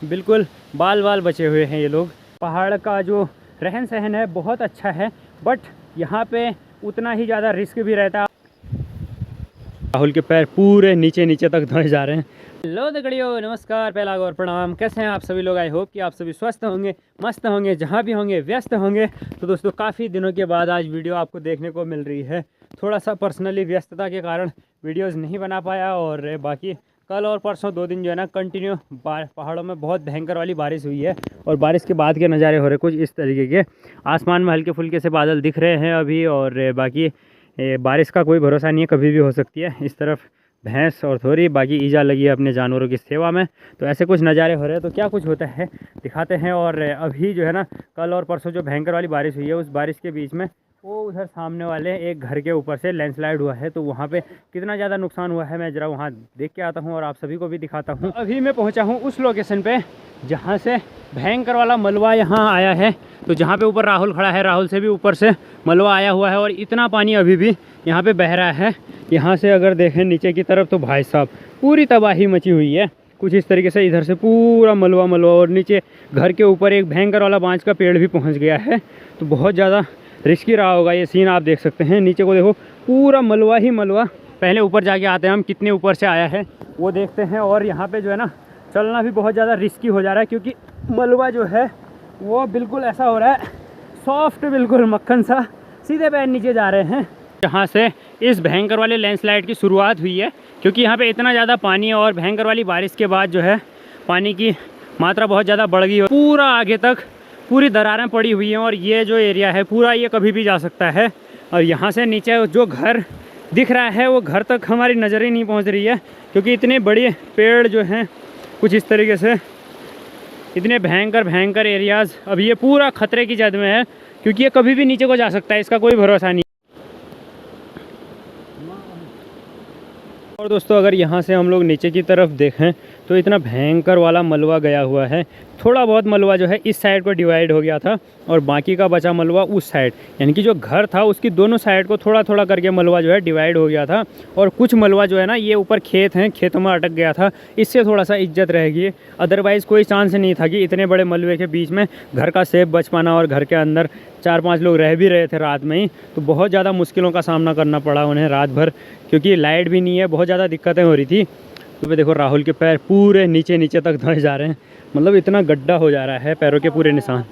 बिल्कुल बाल बाल बचे हुए हैं ये लोग। पहाड़ का जो रहन सहन है बहुत अच्छा है, बट यहाँ पे उतना ही ज़्यादा रिस्क भी रहता है। राहुल के पैर पूरे नीचे नीचे तक धंस जा रहे हैं। हेलो दगड़ियों, नमस्कार, पहला और प्रणाम। कैसे हैं आप सभी लोग? आई होप कि आप सभी स्वस्थ होंगे, मस्त होंगे, जहाँ भी होंगे व्यस्त होंगे। तो दोस्तों काफ़ी दिनों के बाद आज वीडियो आपको देखने को मिल रही है। थोड़ा सा पर्सनली व्यस्तता के कारण वीडियोज़ नहीं बना पाया, और बाकी कल और परसों 2 दिन जो है ना कंटिन्यू पहाड़ों में बहुत भयंकर वाली बारिश हुई है। और बारिश के बाद के नज़ारे हो रहे कुछ इस तरीके के। आसमान में हल्के फुल्के से बादल दिख रहे हैं अभी, और बाकी बारिश का कोई भरोसा नहीं है, कभी भी हो सकती है। इस तरफ भैंस और थोड़ी बाकी ईजा लगी है अपने जानवरों की सेवा में। तो ऐसे कुछ नज़ारे हो रहे हैं। तो क्या कुछ होता है दिखाते हैं। और अभी जो है ना कल और परसों जो भयंकर वाली बारिश हुई है, उस बारिश के बीच में वो उधर सामने वाले एक घर के ऊपर से लैंडस्लाइड हुआ है। तो वहाँ पे कितना ज़्यादा नुकसान हुआ है मैं ज़रा वहाँ देख के आता हूँ और आप सभी को भी दिखाता हूँ। अभी मैं पहुँचा हूँ उस लोकेशन पे जहाँ से भयंकर वाला मलबा यहाँ आया है। तो जहाँ पे ऊपर राहुल खड़ा है, राहुल से भी ऊपर से मलबा आया हुआ है, और इतना पानी अभी भी यहाँ पे बह रहा है। यहाँ से अगर देखें नीचे की तरफ तो भाई साहब पूरी तबाही मची हुई है। कुछ इस तरीके से इधर से पूरा मलबा मलबा, और नीचे घर के ऊपर एक भयंकर वाला बांज का पेड़ भी पहुँच गया है। तो बहुत ज़्यादा रिस्की रहा होगा ये सीन। आप देख सकते हैं नीचे को देखो, पूरा मलबा ही मलबा। पहले ऊपर जाके आते हैं हम, कितने ऊपर से आया है वो देखते हैं। और यहाँ पे जो है ना चलना भी बहुत ज़्यादा रिस्की हो जा रहा है, क्योंकि मलबा जो है वो बिल्कुल ऐसा हो रहा है सॉफ्ट, बिल्कुल मक्खन सा, सीधे पैर नीचे जा रहे हैं। जहाँ से इस भयंकर वाले लैंडस्लाइड की शुरुआत हुई है, क्योंकि यहाँ पे इतना ज़्यादा पानी है और भयंकर वाली बारिश के बाद जो है पानी की मात्रा बहुत ज़्यादा बढ़ गई है। पूरा आगे तक पूरी दरारें पड़ी हुई हैं, और ये जो एरिया है पूरा ये कभी भी जा सकता है। और यहाँ से नीचे जो घर दिख रहा है वो घर तक हमारी नज़र ही नहीं पहुँच रही है, क्योंकि इतने बड़े पेड़ जो हैं कुछ इस तरीके से, इतने भयंकर एरियाज़। अब ये पूरा खतरे की जद में है, क्योंकि ये कभी भी नीचे को जा सकता है, इसका कोई भरोसा नहीं। और दोस्तों अगर यहाँ से हम लोग नीचे की तरफ देखें तो इतना भयंकर वाला मलबा गया हुआ है। थोड़ा बहुत मलबा जो है इस साइड को डिवाइड हो गया था, और बाकी का बचा मलबा उस साइड, यानी कि जो घर था उसकी दोनों साइड को थोड़ा थोड़ा करके मलबा जो है डिवाइड हो गया था। और कुछ मलबा जो है ना ये ऊपर खेत हैं, खेतों में अटक गया था, इससे थोड़ा सा इज्जत रहेगी। अदरवाइज़ कोई चांस नहीं था कि इतने बड़े मलबे के बीच में घर का सेफ बच पाना। और घर के अंदर 4-5 लोग रह भी रहे थे रात में ही, तो बहुत ज़्यादा मुश्किलों का सामना करना पड़ा उन्हें रात भर, क्योंकि लाइट भी नहीं है, बहुत ज़्यादा दिक्कतें हो रही थी। तो देखो राहुल के पैर पूरे नीचे नीचे तक धंस जा रहे हैं, मतलब इतना गड्ढा हो जा रहा है, पैरों के पूरे निशान।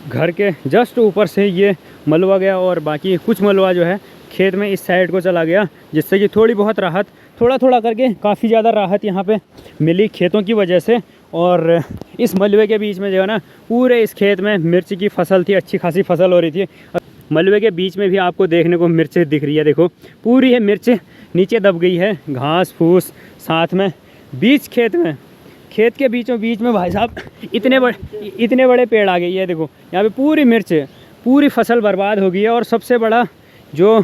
घर के जस्ट ऊपर से ये मलबा गया, और बाकी कुछ मलबा जो है खेत में इस साइड को चला गया, जिससे कि थोड़ी बहुत राहत, थोड़ा थोड़ा करके काफ़ी ज़्यादा राहत यहाँ पे मिली खेतों की वजह से। और इस मलबे के बीच में जो है ना पूरे इस खेत में मिर्च की फसल थी, अच्छी खासी फसल हो रही थी। मलबे के बीच में भी आपको देखने को मिर्च दिख रही है, देखो पूरी है मिर्च नीचे दब गई है, घास फूस साथ में। बीच खेत के बीचों बीच में भाई साहब इतने बड़े पेड़ आ गए है। देखो यहाँ पे पूरी मिर्च, पूरी फसल बर्बाद हो गई है। और सबसे बड़ा जो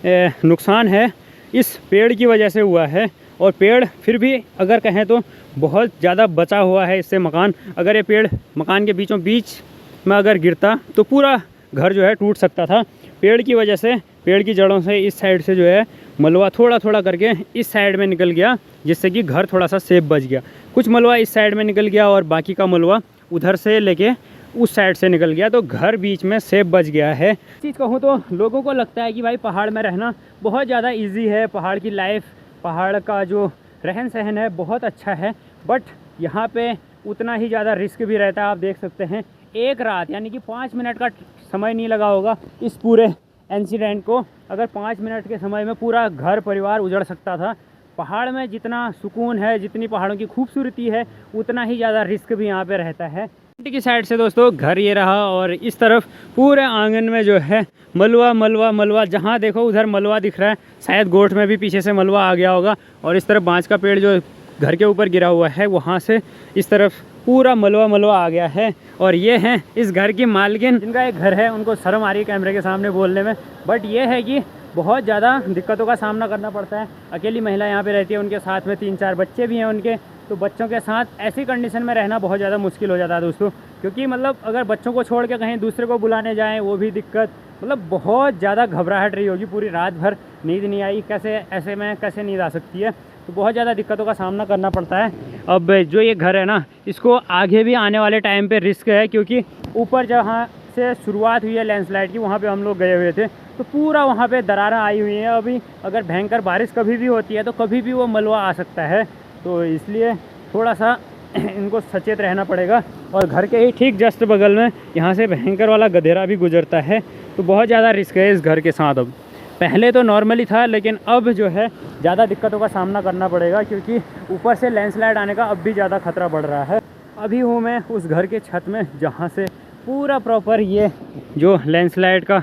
नुकसान है इस पेड़ की वजह से हुआ है। और पेड़ फिर भी अगर कहें तो बहुत ज़्यादा बचा हुआ है इससे मकान। अगर ये पेड़ मकान के बीचों बीच में अगर गिरता तो पूरा घर जो है टूट सकता था। पेड़ की वजह से, पेड़ की जड़ों से इस साइड से जो है मलबा थोड़ा थोड़ा करके इस साइड में निकल गया, जिससे कि घर थोड़ा सा सेफ बच गया। कुछ मलबा इस साइड में निकल गया, और बाकी का मलबा उधर से लेके उस साइड से निकल गया, तो घर बीच में सेफ बच गया है। चीज़ कहूँ तो लोगों को लगता है कि भाई पहाड़ में रहना बहुत ज़्यादा ईजी है, पहाड़ की लाइफ, पहाड़ का जो रहन सहन है बहुत अच्छा है, बट यहाँ पे उतना ही ज़्यादा रिस्क भी रहता है। आप देख सकते हैं एक रात यानी कि 5 मिनट का समय नहीं लगा होगा इस पूरे इंसिडेंट को। अगर 5 मिनट के समय में पूरा घर परिवार उजड़ सकता था। पहाड़ में जितना सुकून है, जितनी पहाड़ों की खूबसूरती है, उतना ही ज़्यादा रिस्क भी यहाँ पे रहता है। की साइड से दोस्तों घर ये रहा, और इस तरफ पूरे आंगन में जो है मलबा मलबा मलबा, जहाँ देखो उधर मलबा दिख रहा है। शायद गोट में भी पीछे से मलबा आ गया होगा। और इस तरफ बांज का पेड़ जो घर के ऊपर गिरा हुआ है, वहाँ से इस तरफ पूरा मलबा मलबा आ गया है। और ये हैं इस घर की मालकिन, जिनका एक घर है, उनको शर्म आ रही है कैमरे के सामने बोलने में, बट ये है कि बहुत ज़्यादा दिक्कतों का सामना करना पड़ता है। अकेली महिला यहाँ पे रहती है, उनके साथ में 3-4 बच्चे भी हैं उनके। तो बच्चों के साथ ऐसी कंडीशन में रहना बहुत ज़्यादा मुश्किल हो जाता है दोस्तों, क्योंकि मतलब अगर बच्चों को छोड़ के कहीं दूसरे को बुलाने जाएं वो भी दिक्कत, मतलब बहुत ज़्यादा घबराहट रही होगी पूरी रात भर। नींद नहीं आई, कैसे ऐसे में कैसे नींद आ सकती है। तो बहुत ज़्यादा दिक्कतों का सामना करना पड़ता है। अब जो ये घर है ना, इसको आगे भी आने वाले टाइम पे रिस्क है, क्योंकि ऊपर जहाँ से शुरुआत हुई है लैंडस्लाइड की, वहाँ पे हम लोग गए हुए थे, तो पूरा वहाँ पे दरारें आई हुई हैं। अभी अगर भयंकर बारिश कभी भी होती है तो कभी भी वो मलबा आ सकता है, तो इसलिए थोड़ा सा इनको सचेत रहना पड़ेगा। और घर के ही ठीक जस्ट बगल में यहाँ से भयंकर वाला गधेरा भी गुजरता है, तो बहुत ज़्यादा रिस्क है इस घर के साथ। अब पहले तो नॉर्मली था, लेकिन अब जो है ज़्यादा दिक्कतों का सामना करना पड़ेगा, क्योंकि ऊपर से लैंडस्लाइड आने का अब भी ज़्यादा खतरा बढ़ रहा है। अभी हूँ मैं उस घर के छत में, जहाँ से पूरा प्रॉपर ये जो लैंडस्लाइड का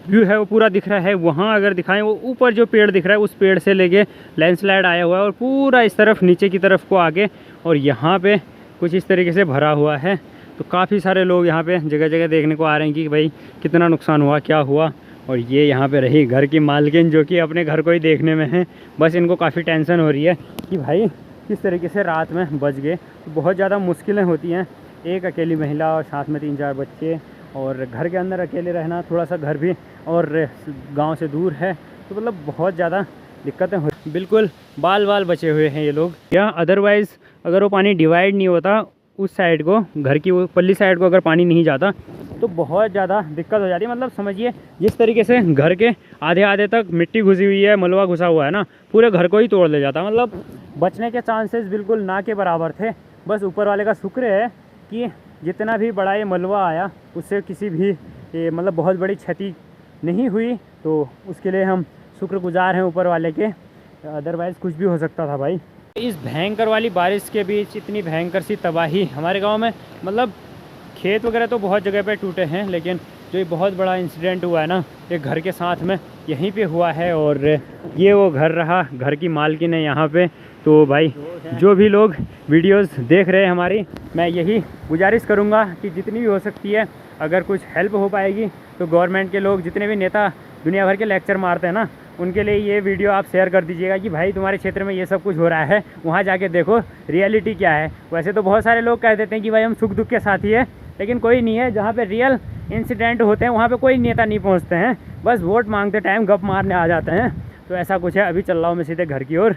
व्यू है वो पूरा दिख रहा है। वहाँ अगर दिखाएं, वो ऊपर जो पेड़ दिख रहा है, उस पेड़ से लेके लैंडस्लाइड आया हुआ है और पूरा इस तरफ नीचे की तरफ को आगे, और यहाँ पे कुछ इस तरीके से भरा हुआ है। तो काफ़ी सारे लोग यहाँ पे जगह जगह देखने को आ रहे हैं कि भाई कितना नुकसान हुआ, क्या हुआ। और ये यहाँ पे रही घर की मालकिन, जो कि अपने घर को ही देखने में है। बस इनको काफ़ी टेंशन हो रही है कि भाई किस तरीके से रात में बच गए। तो बहुत ज़्यादा मुश्किलें होती हैं, एक अकेली महिला और साथ में 3-4 बच्चे, और घर के अंदर अकेले रहना, थोड़ा सा घर भी और गांव से दूर है, तो मतलब बहुत ज़्यादा दिक्कतें हो। बिल्कुल बाल बाल बचे हुए हैं ये लोग। या अदरवाइज़ अगर वो पानी डिवाइड नहीं होता उस साइड को, घर की वो पल्ली साइड को अगर पानी नहीं जाता तो बहुत ज़्यादा दिक्कत हो जाती है। मतलब समझिए जिस तरीके से घर के आधे आधे तक मिट्टी घुसी हुई है, मलबा घुसा हुआ है ना, पूरे घर को ही तोड़ ले जाता। मतलब बचने के चांसेस बिल्कुल ना के बराबर थे। बस ऊपर वाले का शुक्र है कि जितना भी बड़ा ये मलबा आया उससे किसी भी मतलब बहुत बड़ी क्षति नहीं हुई, तो उसके लिए हम शुक्रगुजार हैं ऊपर वाले के। अदरवाइज़ कुछ भी हो सकता था भाई। इस भयंकर वाली बारिश के बीच इतनी भयंकर सी तबाही हमारे गांव में, मतलब खेत वगैरह तो बहुत जगह पे टूटे हैं, लेकिन जो ये बहुत बड़ा इंसिडेंट हुआ है ना, ये घर के साथ में यहीं पे हुआ है। और ये वो घर रहा, घर की मालकिन है यहाँ पे। तो भाई जो भी लोग वीडियोस देख रहे हैं हमारी, मैं यही गुजारिश करूँगा कि जितनी भी हो सकती है, अगर कुछ हेल्प हो पाएगी तो गवर्नमेंट के लोग, जितने भी नेता दुनिया भर के लेक्चर मारते हैं ना, उनके लिए ये वीडियो आप शेयर कर दीजिएगा कि भाई तुम्हारे क्षेत्र में ये सब कुछ हो रहा है, वहाँ जाके देखो रियलिटी क्या है। वैसे तो बहुत सारे लोग कह देते हैं कि भाई हम सुख दुख के साथी है, लेकिन कोई नहीं है। जहाँ पे रियल इंसिडेंट होते हैं वहाँ पे कोई नेता नहीं पहुँचते हैं, बस वोट मांगते टाइम गप मारने आ जाते हैं। तो ऐसा कुछ है। अभी चल रहा हूँ मैं सीधे घर की ओर।